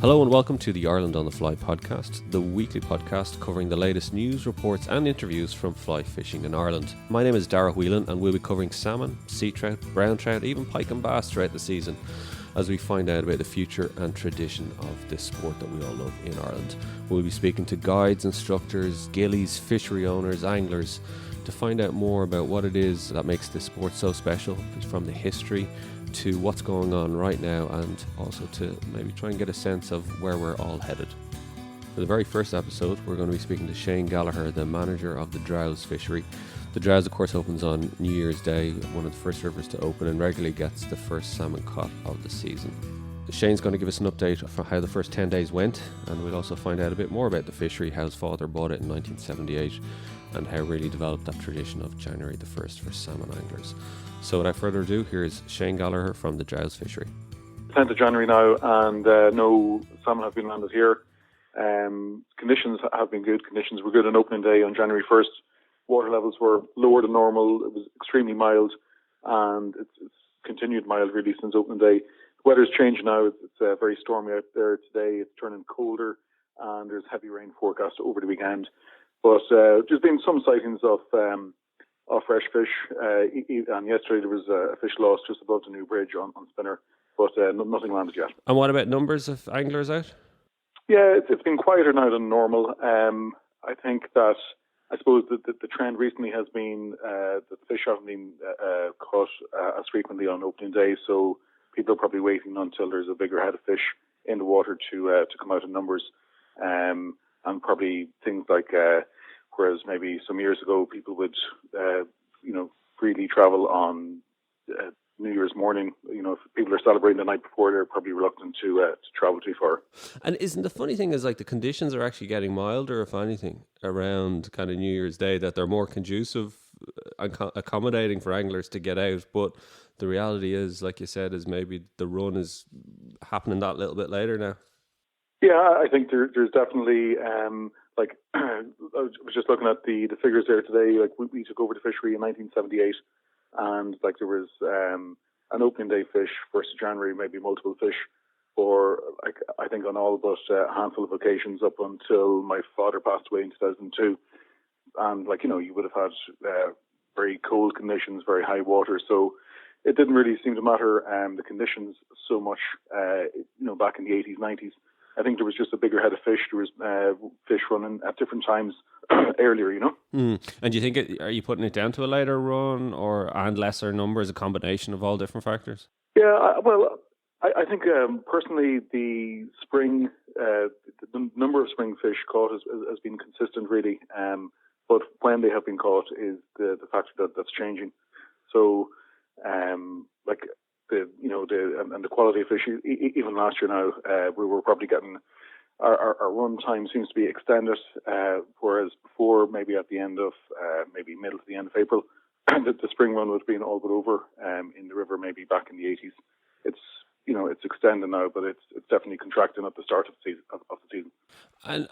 Hello and welcome to the Ireland on the Fly podcast, the weekly podcast covering the latest news, reports and interviews from fly fishing in Ireland. My name is Darragh Whelan and we'll be covering salmon, sea trout, brown trout, even pike and bass throughout the season as we find out about the future and tradition of this sport that we all love in Ireland. We'll be speaking to guides, instructors, gillies, fishery owners, anglers to find out more about what it is that makes this sport so special, from the history to what's going on right now, and also to maybe try and get a sense of where we're all headed. For the very first episode, we're going to be speaking to Shane Gallagher, the manager of the Drowes fishery. The Drowes, of course, opens on New Year's Day, one of the first rivers to open, and regularly gets the first salmon caught of the season. Shane's going to give us an update for how the first 10 days went, and we'll also find out a bit more about the fishery, how his father bought it in 1978, and how it really developed that tradition of January the 1st for salmon anglers. So without further ado, here's Shane Gallagher from the Drowes fishery. 10th of January now, and no salmon have been landed here. Conditions have been good. Conditions were good on opening day on January 1st. Water levels were lower than normal. It was extremely mild, and it's continued mild really since opening day. The weather's changed now. It's very stormy out there today. It's turning colder, and there's heavy rain forecast over the weekend. But there's been some sightings of fresh fish, and yesterday there was a fish lost just above the new bridge on Spinner, but nothing landed yet. And what about numbers of anglers out? Yeah, it's been quieter now than normal. I suppose the trend recently has been that the fish haven't been caught as frequently on opening day, so people are probably waiting until there's a bigger head of fish in the water to come out in numbers, and probably things like whereas maybe some years ago people would freely travel on New Year's morning. If people are celebrating the night before, they're probably reluctant to travel too far. And isn't the funny thing is, like, the conditions are actually getting milder, if anything, around kind of New Year's Day, that they're more conducive, accommodating for anglers to get out. But the reality is, like you said, is maybe the run is happening that little bit later now. Yeah, I think there's definitely I was just looking at the figures there today. Like we took over the fishery in 1978, and like there was an opening day fish, 1st of January, maybe multiple fish, or like I think on all but a handful of occasions up until my father passed away in 2002. And you would have had very cold conditions, very high water, so it didn't really seem to matter the conditions so much. Back in the 80s, 90s. I think there was just a bigger head of fish. There was fish running at different times earlier, And do you think are you putting it down to a later run and lesser numbers, a combination of all different factors? Yeah, I think personally the spring, the number of spring fish caught has been consistent really. But when they have been caught is the factor that's changing. So, the quality of fish, even last year now, we were probably getting our run time seems to be extended, whereas before, maybe at the end of, maybe middle to the end of April, the spring run would have been all but over in the river, maybe back in the 80s. It's extending now, but it's definitely contracting at the start of the season.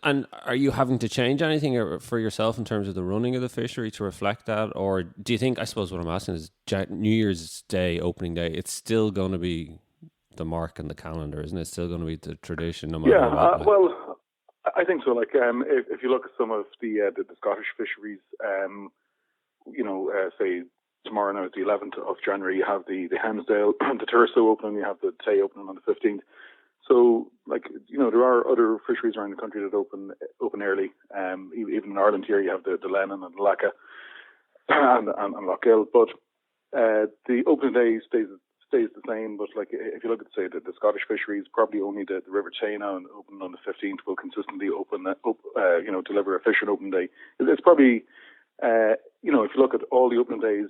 And are you having to change anything for yourself in terms of the running of the fishery to reflect that? Or do you think, I suppose what I'm asking is, New Year's Day, opening day, it's still going to be the mark in the calendar, isn't it? It's still going to be the tradition no matter what? Well, I think so. If you look at some of the Scottish fisheries, say tomorrow now is the 11th of January, you have the Hemsdale, the Thurso opening, you have the Tay opening on the 15th. So, there are other fisheries around the country that open early. Even in Ireland here, you have the Lennon and the Lacca and Lochgill. But the opening day stays the same. But if you look at, say, the Scottish fisheries, probably only the River Tay now and open on the 15th will consistently deliver a fish on open day. It's probably, if you look at all the opening days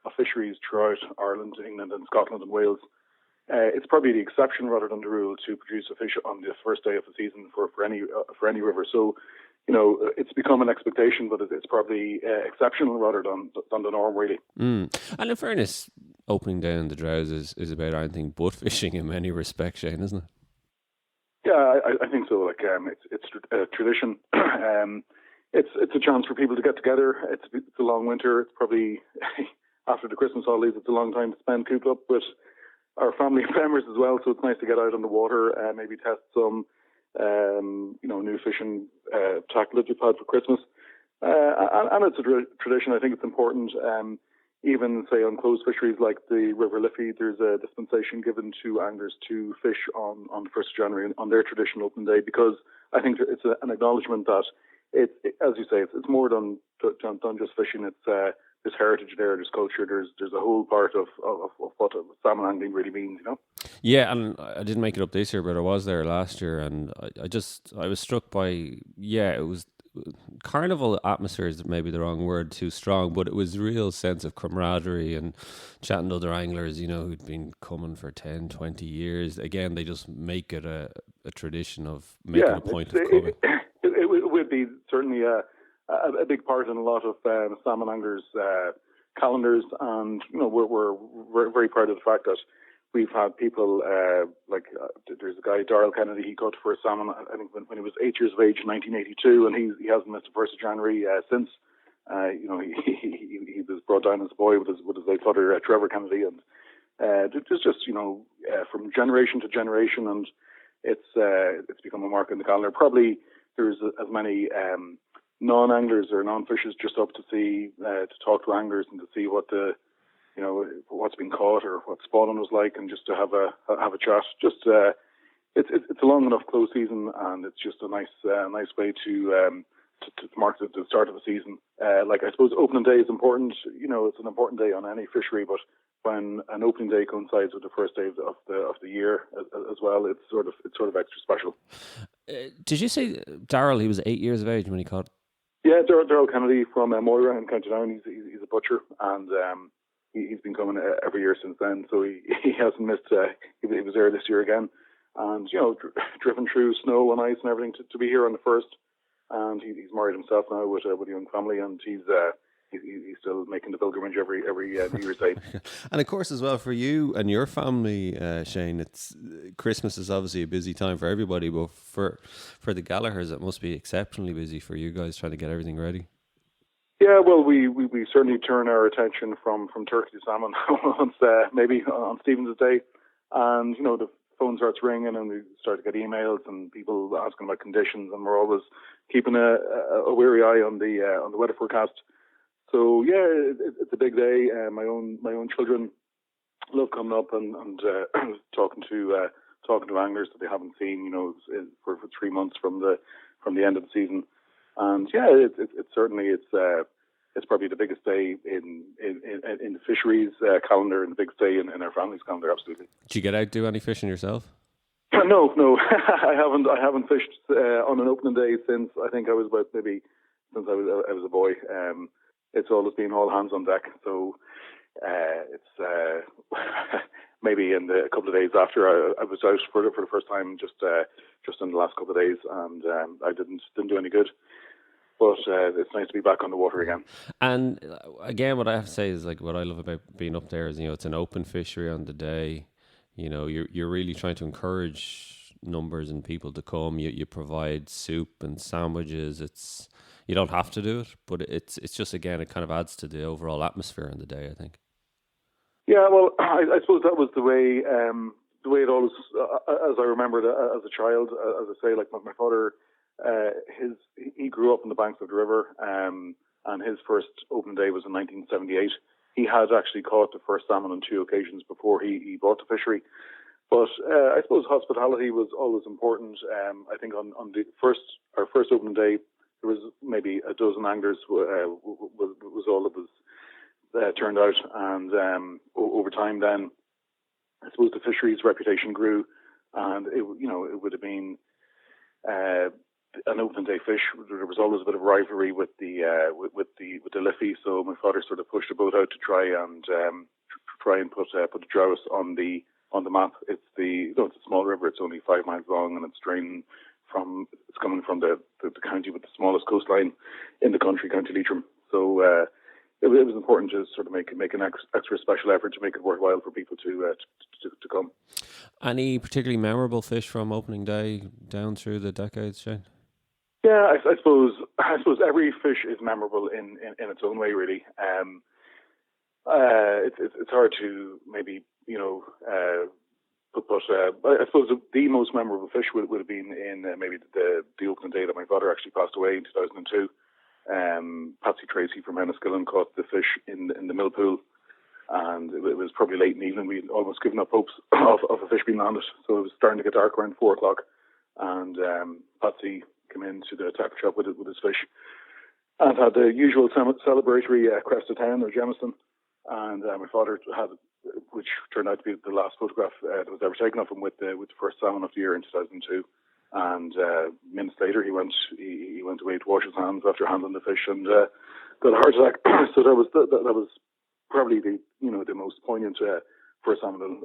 of fisheries throughout Ireland, England and Scotland and Wales, it's probably the exception rather than the rule to produce a fish on the first day of the season for any river. So, it's become an expectation, but it's probably exceptional rather than the norm, really. And in fairness, opening day in the Drowes is about anything but fishing in many respects, Shane, isn't it? Yeah, I think so. It's a tradition. It's a chance for people to get together. It's a long winter. It's probably after the Christmas holidays. It's a long time to spend cooped up with our family members as well. So it's nice to get out on the water, maybe test some new fishing tackle that we've had for Christmas. And it's a tradition. I think it's important. Even, say, on closed fisheries like the River Liffey, there's a dispensation given to anglers to fish on the 1st of January on their traditional open day, because I think it's an acknowledgement that, as you say, it's more than just fishing. It's there's heritage there's culture, there's a whole part of what salmon angling really means, Yeah, and I didn't make it up this year, but I was there last year, and I was struck by, it was carnival atmosphere is maybe the wrong word, too strong, but it was a real sense of camaraderie and chatting to other anglers, who'd been coming for 10, 20 years. Again, they just make it a tradition of making a point of coming. It would be certainly a big part in a lot of salmon anglers' calendars, and we're very proud of the fact that we've had people there's a guy, Darrell Kennedy. He caught for salmon, I think, when he was 8 years of age in 1982, and he hasn't missed the 1st of January since. He was brought down as a boy with his late father, Trevor Kennedy, and it's just from generation to generation, and it's become a mark in the calendar. Probably there's as many non-anglers or non-fishers just up to see to talk to anglers and to see what what's been caught or what spawning was like, and just to have a chat. Just it's a long enough close season, and it's just a nice way to mark the start of the season. I suppose opening day is important. It's an important day on any fishery, but when an opening day coincides with the first day of the year as well, it's sort of extra special. Did you say Darrell? He was 8 years of age when he caught? Yeah, Darrell Kennedy from Moira in County Down. He's a butcher, and he's been coming every year since then. So he hasn't missed. He was there this year again, and driven through snow and ice and everything to be here on the 1st. And he's married himself now with a young family, and he's still making the pilgrimage every New Year's Day. And of course, as well, for you and your family, Shane, it's Christmas is obviously a busy time for everybody, but for the Gallaghers, it must be exceptionally busy for you guys trying to get everything ready. Yeah, well, we certainly turn our attention from turkey to salmon once maybe on Stephen's Day, and the phone starts ringing, and we start to get emails and people asking about conditions, and we're always keeping a wary eye on the weather forecast. So yeah, it's a big day. My own children love coming up and talking to anglers that they haven't seen, for 3 months from the end of the season. And yeah, it's certainly it's probably the biggest day in the fisheries calendar, and the biggest day in our family's calendar. Absolutely. Did you get out do any fishing yourself? No, I haven't fished on an opening day since I think I was since I was a boy. It's always been all hands on deck. So it's maybe in a couple of days after I was out for the first time, just in the last couple of days, and I didn't do any good. But it's nice to be back on the water again. And again, what I have to say is what I love about being up there is it's an open fishery on the day. You're really trying to encourage numbers and people to come. You provide soup and sandwiches. You don't have to do it, but it's just, again, it kind of adds to the overall atmosphere on the day, I think. Yeah, well, I suppose that was the way it always, as I remembered as a child. As I say, my father, he grew up on the banks of the river, and his first open day was in 1978. He had actually caught the first salmon on 2 occasions before he bought the fishery. But I suppose hospitality was always important. I think on our first opening day, there was maybe a dozen anglers was all that was turned out, and over time, then I suppose the fishery's reputation grew, and it would have been an open day fish. There was always a bit of rivalry with the Liffey, so my father sort of pushed a boat out to try and put the Drowes on the map. It's it's a small river. It's only 5 miles long, and it's coming from the county with the smallest coastline in the country, County Leitrim. So it was important to sort of make an extra special effort to make it worthwhile for people to come. Any particularly memorable fish from opening day down through the decades, Shane? Yeah, I suppose every fish is memorable in its own way, really. It's hard to maybe I suppose the most memorable fish would have been in maybe the opening day that my father actually passed away in 2002. Patsy Tracy from Enniskillen caught the fish in the mill pool, and it was probably late in the evening. We'd almost given up hopes of a fish being landed, so it was starting to get dark around 4 o'clock, and Patsy came into the tackle shop with his fish and had the usual celebratory crest of town or Jameson, and my father had, which turned out to be the last photograph that was ever taken of him with the first salmon of the year in 2002. And minutes later, he went away to wash his hands after handling the fish and got a heart attack. So that was probably the most poignant first salmon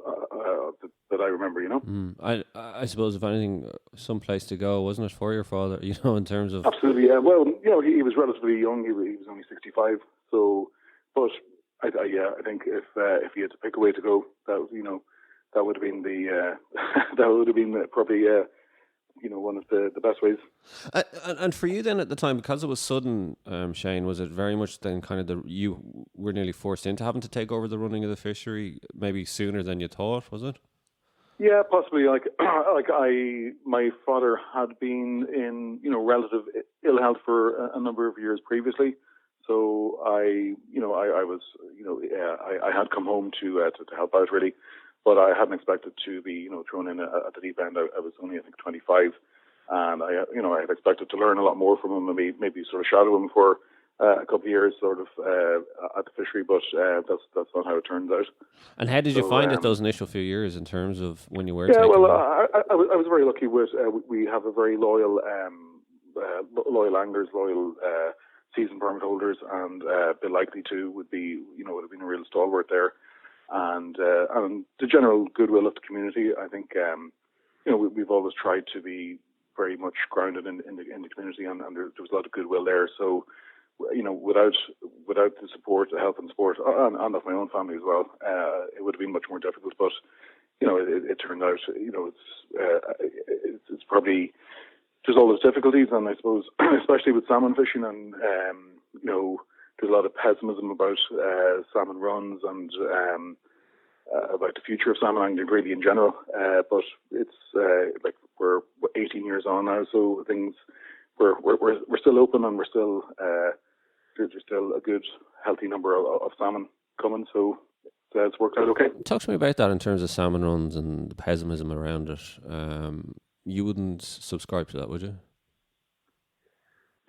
that I remember. I suppose, if anything, some place to go, wasn't it, for your father? In terms of absolutely, yeah. Well, he was relatively young. He was only 65. So, but I think if he had to pick a way to go, that would have been probably one of the best ways. And for you then at the time, because it was sudden, Shane, was it very much then kind of you were nearly forced into having to take over the running of the fishery maybe sooner than you thought, was it? Yeah, possibly. My father had been in relative ill health for a number of years previously. So I had come home to help out really, but I hadn't expected to be thrown in at the deep end. I was only, I think, 25, and I had expected to learn a lot more from him, maybe sort of shadow him for a couple of years, sort of at the fishery. But that's not how it turned out. And how did you find it those initial few years in terms of when you were? Yeah, well, I was very lucky with. We have a very loyal anglers, loyal season permit holders, and Bill Likely too would have been a real stalwart there, and the general goodwill of the community. I think we've always tried to be very much grounded in the community, and there was a lot of goodwill there. So without the support, the help and support, and of my own family as well, it would have been much more difficult. But it turned out it's probably. There's always difficulties, and I suppose, especially with salmon fishing, and there's a lot of pessimism about salmon runs and about the future of salmon angling really in general. But it's we're 18 years on now, so things we're still open, and we're still there's still a good healthy number of salmon coming. So it's worked out okay. Talk to me about that in terms of salmon runs and the pessimism around it. You wouldn't subscribe to that, would you?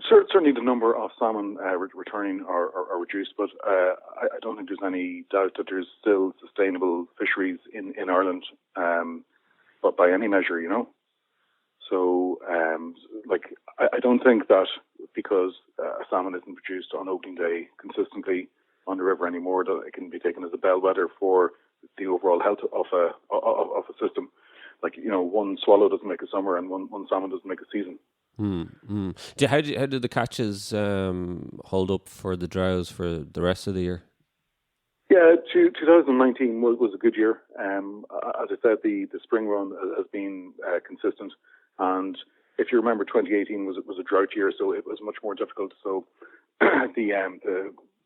Certainly the number of salmon returning are reduced, but I don't think there's any doubt that there's still sustainable fisheries in Ireland, but by any measure, So, I don't think that because a salmon isn't produced on opening day consistently on the river anymore, that it can be taken as a bellwether for the overall health of a system. One swallow doesn't make a summer, and one salmon doesn't make a season. How did the catches hold up for the Drowes for the rest of the year? Yeah, 2019 was a good year. As I said, the spring run has been consistent, and if you remember, 2018 was a drought year, so it was much more difficult. So the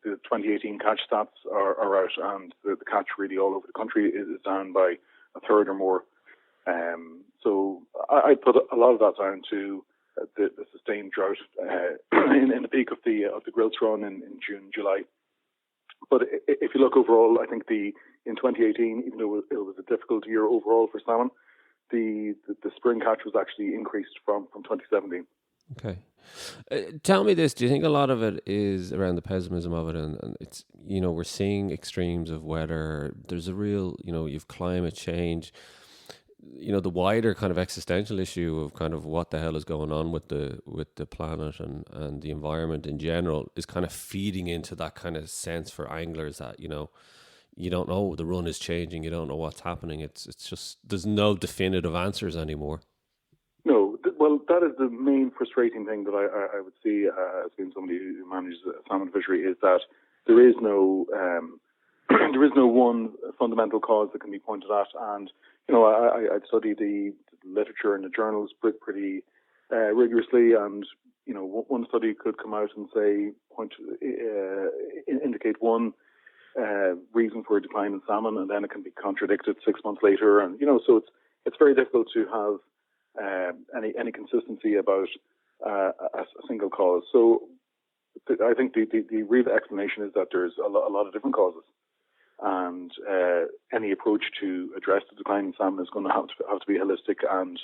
2018 catch stats are out, and the catch really all over the country is down by a third or more. So I put a lot of that down to the sustained drought in the peak of the growth run in June, July. But if you look overall, I think in 2018, even though it was a difficult year overall for salmon, the spring catch was actually increased from 2017. Okay. Tell me this, do you think a lot of it is around the pessimism of it, and it's, we're seeing extremes of weather, there's a real, you've climate change, the wider kind of existential issue of kind of what the hell is going on with the planet and the environment in general is kind of feeding into that kind of sense for anglers that, you don't know, the run is changing, you don't know what's happening. It's just, there's no definitive answers anymore. No, well, that is the main frustrating thing that I would see as being somebody who manages a salmon fishery, is that there is no one fundamental cause that can be pointed at. And I'd studied the literature and the journals pretty rigorously, and one study could come out and say indicate one reason for a decline in salmon, and then it can be contradicted 6 months later, and so it's very difficult to have any consistency about a single cause. So I think the real explanation is that there's a lot of different causes, and any approach to address the decline in salmon is going to have to be holistic. And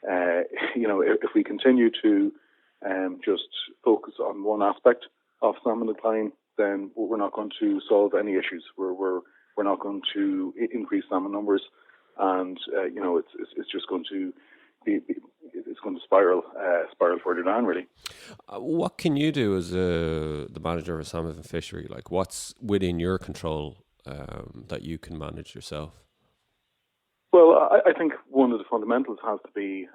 if we continue to just focus on one aspect of salmon decline, then we're not going to solve any issues. We're not going to increase salmon numbers, and it's just going to it's going to spiral further down, really. What can you do as the manager of a salmon fishery? Like, what's within your control that you can manage yourself? Well, I think one of the fundamentals has to be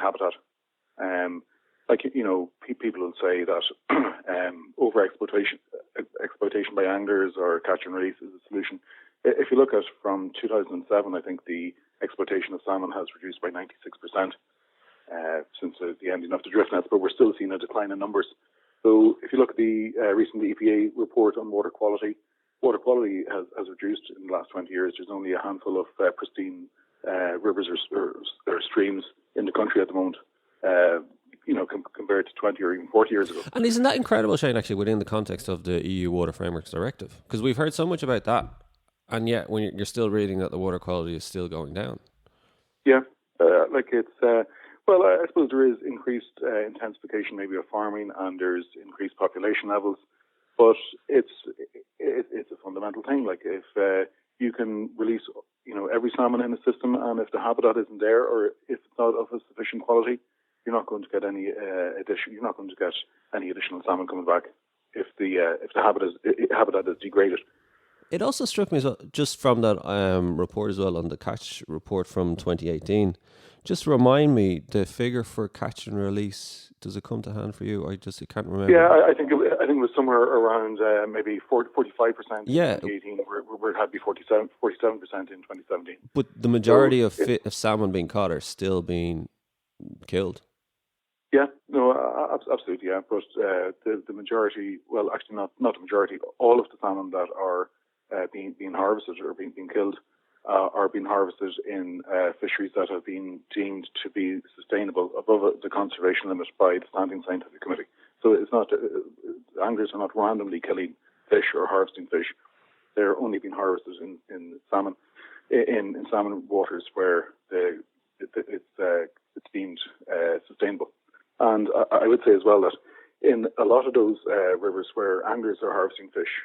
habitat. People will say that over exploitation by anglers or catch and release is a solution. If you look at from 2007, I think the exploitation of salmon has reduced by 96% since the ending of the drift nets, but we're still seeing a decline in numbers. So if you look at the recent EPA report on water quality has reduced in the last 20 years. There's only a handful of pristine rivers or streams in the country at the moment, compared to 20 or even 40 years ago. And isn't that incredible, Shane, actually, within the context of the EU Water Frameworks Directive? Because we've heard so much about that, and yet when you're still reading that the water quality is still going down. Yeah, I suppose there is increased intensification maybe of farming, and there's increased population levels, but it's a fundamental thing. Like, if you can release every salmon in the system, and if the habitat isn't there, or if it's not of a sufficient quality, you're not going to get any additional salmon coming back if the habitat is degraded. It also struck me as well, just from that report as well, on the catch report from 2018. Just remind me, the figure for catch and release, does it come to hand for you? I can't remember. Yeah, I think it was somewhere around maybe 45% in 2018, where it had to be 47% in 2017. But the majority of salmon being caught are still being killed. Yeah, no, absolutely, yeah. But the majority, well, actually not the majority, all of the salmon that are being harvested or being killed are being harvested in fisheries that have been deemed to be sustainable above the conservation limit by the Standing Scientific Committee. So it's not anglers are not randomly killing fish or harvesting fish. They're only being harvested in salmon waters where it's deemed sustainable. And I would say as well that in a lot of those rivers where anglers are harvesting fish,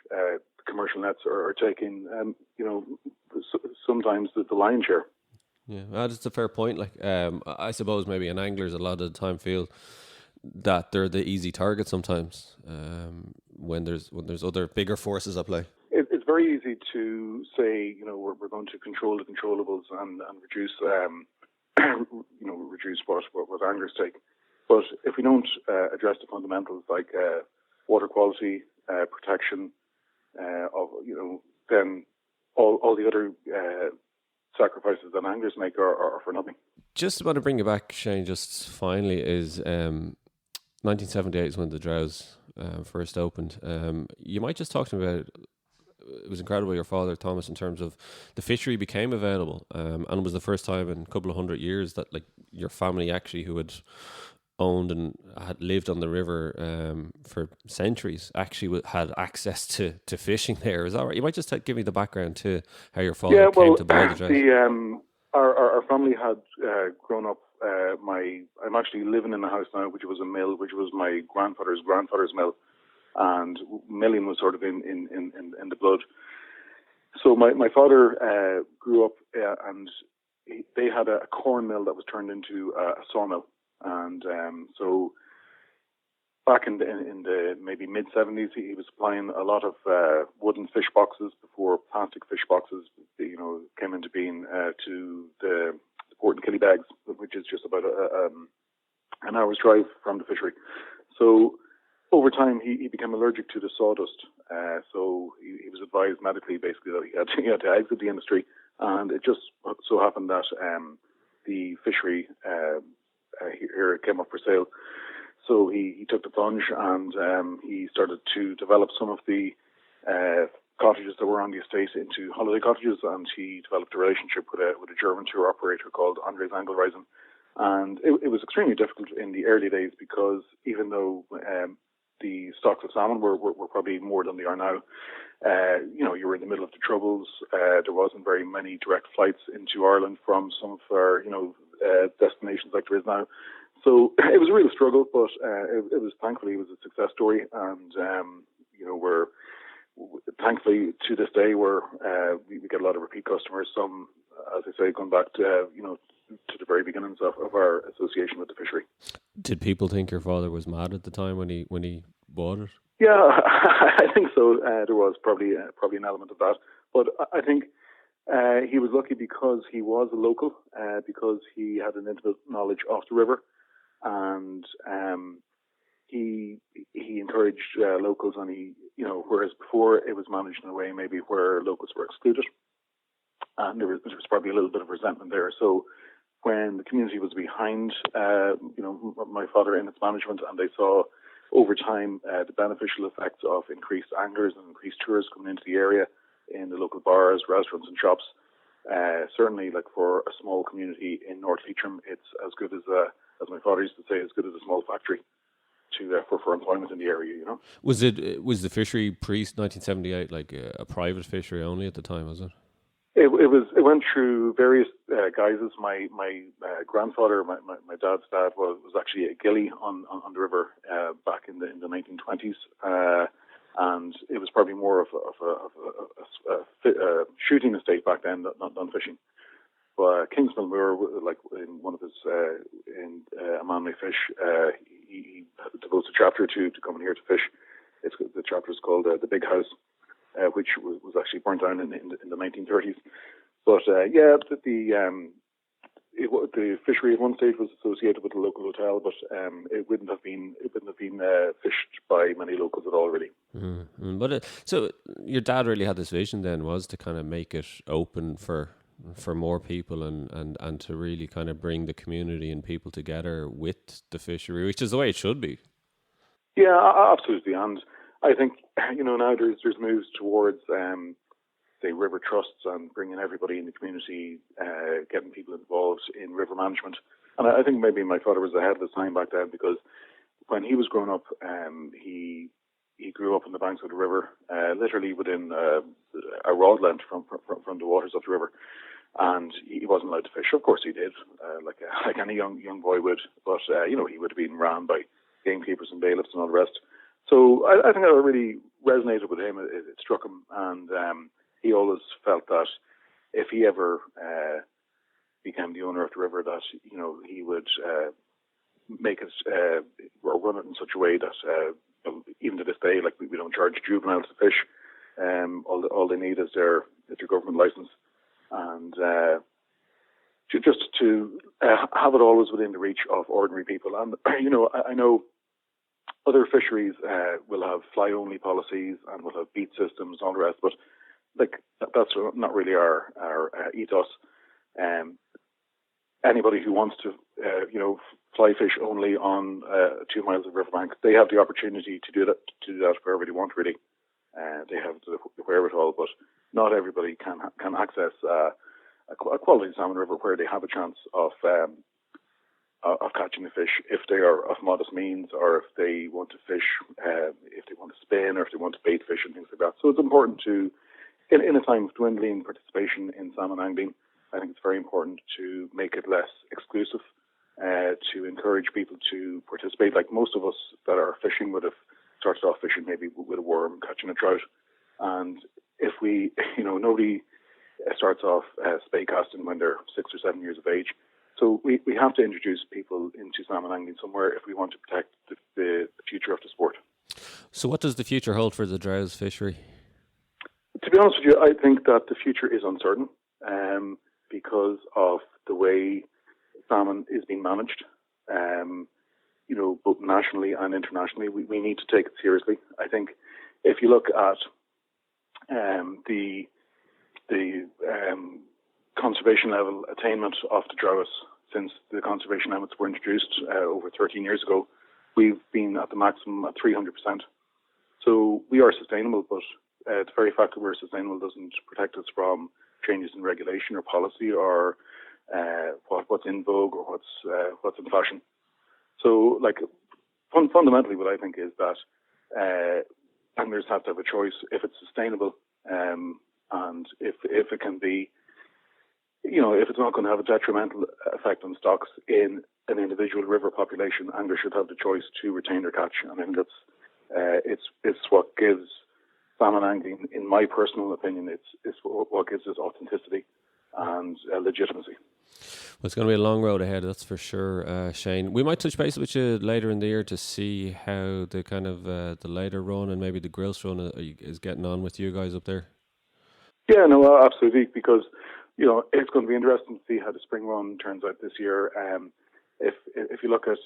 commercial nets are taking, sometimes the lion's share. Yeah, that's a fair point. Like, I suppose maybe an anglers a lot of the time feel that they're the easy target sometimes when there's other bigger forces at play. It's very easy to say, we're going to control the controllables and reduce, reduce what anglers take. But if we don't address the fundamentals like water quality, protection, then all the other sacrifices that anglers make are for nothing. Just want to bring you back, Shane, just finally, is 1978 is when the Drowes first opened. You might just talk to me about, it was incredible, your father, Thomas, in terms of the fishery became available, and it was the first time in a couple of 100 years that, like, your family actually, who had owned and had lived on the river for centuries, actually had access to fishing there. Is that right? You might just give me the background to how your father came to buy the Drowes. Our family had grown up. I'm actually living in a house now, which was a mill, which was my grandfather's mill, and milling was sort of in the blood. So my father grew up, and they had a corn mill that was turned into a sawmill. And so back in the maybe mid-70s, he was supplying a lot of wooden fish boxes before plastic fish boxes, came into being to the port in Killybags, which is just about an hour's drive from the fishery. So over time, he became allergic to the sawdust. So he was advised medically, basically, that he had to exit the industry. And it just so happened that the fishery here came up for sale. So he took the plunge, and he started to develop some of the cottages that were on the estate into holiday cottages, and he developed a relationship with a German tour operator called Andres Angelreisen. And it was extremely difficult in the early days because even though the stocks of salmon were probably more than they are now, you were in the middle of the Troubles. There wasn't very many direct flights into Ireland from some of our, destinations like there is now. So it was a real struggle, but it was thankfully a success story, and we're thankfully to this day we get a lot of repeat customers. Some, as I say, going back to to the very beginnings of our association with the fishery. Did people think your father was mad at the time when he bought it? Yeah, I think so. There was probably an element of that, but I think he was lucky because he was a local, because he had an intimate knowledge of the river, and he encouraged locals, and whereas before it was managed in a way maybe where locals were excluded, and there was probably a little bit of resentment there. So when the community was behind, my father in its management, and they saw over time the beneficial effects of increased anglers and increased tourists coming into the area in the local bars, restaurants and shops. Certainly, like for a small community in North Leitrim, it's as good as my father used to say, as good as a small factory for employment in the area. Was the fishery pre-1978 like a private fishery only at the time? Was it? It went through various guises. My grandfather, my dad's dad, was actually a gillie on the river back in the 1920s, and it was probably more of a shooting estate back then, not fishing. But Kingsmill Moor, like in one of his in A Man May Fish, he devotes a chapter to coming here to fish. The chapter is called The Big House, which was actually burnt down in the 1930s. But the fishery at one stage was associated with a local hotel, but it wouldn't have been fished by many locals at all, really. Mm-hmm. But so your dad really had this vision then, was to kind of make it open for more people and to really kind of bring the community and people together with the fishery, which is the way it should be. Yeah, absolutely. And I think, now there's moves towards, say, river trusts and bringing everybody in the community, getting people involved in river management. And I think maybe my father was ahead of his time back then, because when he was growing up, he grew up on the banks of the river, literally within a rod length from the waters of the river. And he wasn't allowed to fish. Of course he did, like any young boy would. But, he would have been ran by gamekeepers and bailiffs and all the rest. So I think that really resonated with him. It struck him, and he always felt that if he ever became the owner of the river, that he would make it or run it in such a way that even to this day, like we don't charge juveniles to fish. All they need is their government license, and just to have it always within the reach of ordinary people. And I know other fisheries will have fly-only policies and will have beat systems and all the rest, but that's not really our ethos. Anybody who wants to, fly fish only on 2 miles of riverbank, they have the opportunity to do that wherever they want, really. They have the wherewithal, but not everybody can access a quality salmon river where they have a chance of catching the fish if they are of modest means, or if they want to fish, if they want to spin, or if they want to bait fish and things like that. So it's important to, in a time of dwindling participation in salmon angling, I think it's very important to make it less exclusive, to encourage people to participate. Like most of us that are fishing would have started off fishing maybe with a worm, catching a trout. And if nobody starts off spey casting when they're 6 or 7 years of age. So we have to introduce people into salmon angling somewhere if we want to protect the future of the sport. So what does the future hold for the Drowes fishery? To be honest with you, I think that the future is uncertain because of the way salmon is being managed, both nationally and internationally. We need to take it seriously. I think if you look at the conservation level attainment of the Drowes since the conservation limits were introduced over 13 years ago, we've been at the maximum at 300%. So we are sustainable, but the very fact that we're sustainable doesn't protect us from changes in regulation or policy or what's in vogue or what's in fashion. So, like, fundamentally, what I think is that anglers have to have a choice if it's sustainable, and if it can be, if it's not going to have a detrimental effect on stocks in an individual river population, anglers should have the choice to retain their catch. And I think it's what gives salmon angling, in my personal opinion, it's what gives it authenticity and legitimacy. Well, it's going to be a long road ahead, that's for sure, Shane. We might touch base with you later in the year to see how the kind of the later run and maybe the grilse run is getting on with you guys up there. Yeah, no, absolutely, because it's going to be interesting to see how the spring run turns out this year. If you look at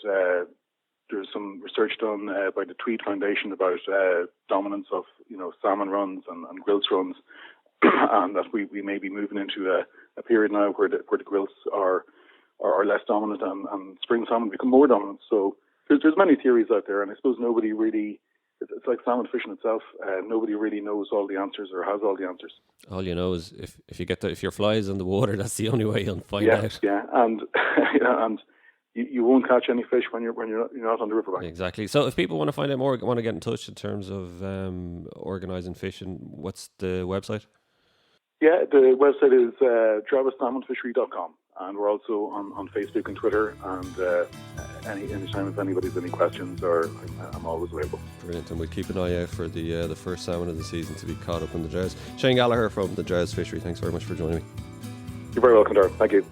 there's some research done by the Tweed Foundation about dominance of salmon runs and grilse runs, and that we may be moving into a period now where the grilse are less dominant and spring salmon become more dominant. So there's many theories out there, and I suppose nobody really. It's like salmon fishing itself. Nobody really knows all the answers or has all the answers. All you know is if your fly is in the water, that's the only way you'll find out. Yeah, and and you won't catch any fish when you're not on the riverbank. Exactly. So if people want to find out more, want to get in touch in terms of organising fishing, what's the website? Yeah, the website is drowessalmonfishery.com, and we're also on Facebook and Twitter. And anytime if anybody has any questions, I'm always available. Brilliant, and we'll keep an eye out for the first salmon of the season to be caught up in the Drowes. Shane Gallagher from the Drowes Fishery, thanks very much for joining me. You're very welcome, Darren. Thank you.